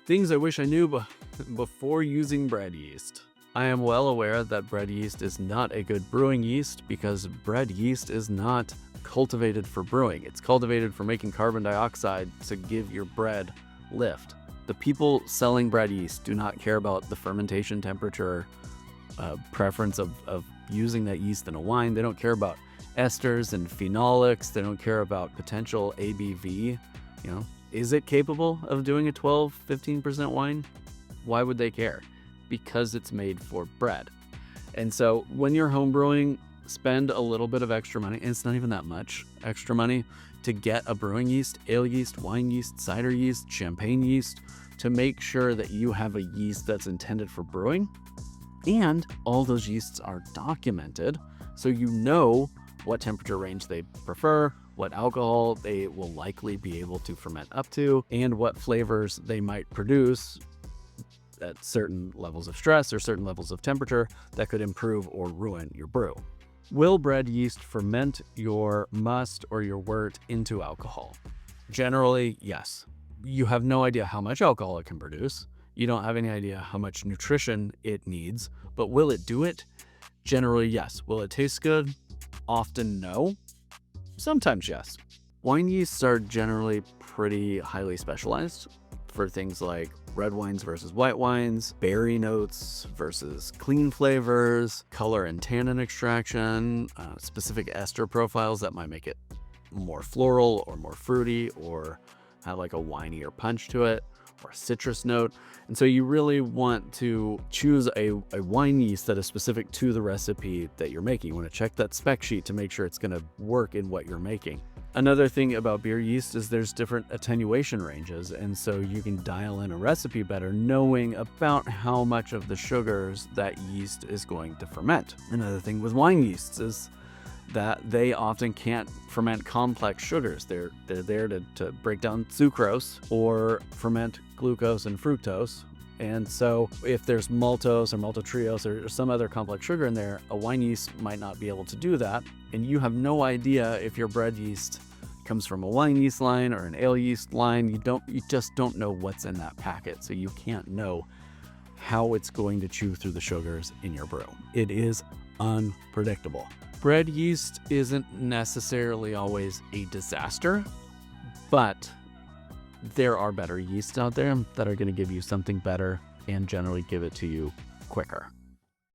Things I wish I knew before using bread yeast. I am well aware that bread yeast is not a good brewing yeast because bread yeast is not cultivated for brewing. It's cultivated for making carbon dioxide to give your bread lift. The people selling bread yeast do not care about the fermentation temperature preference of using that yeast in a wine. They don't care about esters and phenolics. They don't care about potential ABV. Is it capable of doing a 12-15% wine? Why would they care? Because it's made for bread. And so when you're home brewing, spend a little bit of extra money, and it's not even that much extra money, to get a brewing yeast, ale yeast, wine yeast, cider yeast, champagne yeast, to make sure that you have a yeast that's intended for brewing. And all those yeasts are documented, so you know what temperature range they prefer, what alcohol they will likely be able to ferment up to, and what flavors they might produce at certain levels of stress or certain levels of temperature that could improve or ruin your brew. Will bread yeast ferment your must or your wort into alcohol? Generally, yes. You have no idea how much alcohol it can produce. You don't have any idea how much nutrition it needs, but will it do it? Generally, yes. Will it taste good? Often no. Sometimes yes. Wine yeasts are generally pretty highly specialized for things like red wines versus white wines, berry notes versus clean flavors, color and tannin extraction, specific ester profiles that might make it more floral or more fruity or have like a winey or punch to it, or a citrus note. And so you really want to choose a wine yeast that is specific to the recipe that you're making. You want to check that spec sheet to make sure it's going to work in what you're making. Another thing about beer yeast is there's different attenuation ranges, and so you can dial in a recipe better knowing about how much of the sugars that yeast is going to ferment. Another thing with wine yeasts is that they often can't ferment complex sugars. They're there to break down sucrose or ferment glucose and fructose. And so if there's maltose or maltotriose or some other complex sugar in there, a wine yeast might not be able to do that. And you have no idea if your bread yeast comes from a wine yeast line or an ale yeast line. You just don't know what's in that packet. So you can't know how it's going to chew through the sugars in your brew. It is unpredictable. Bread yeast isn't necessarily always a disaster, but there are better yeasts out there that are going to give you something better and generally give it to you quicker.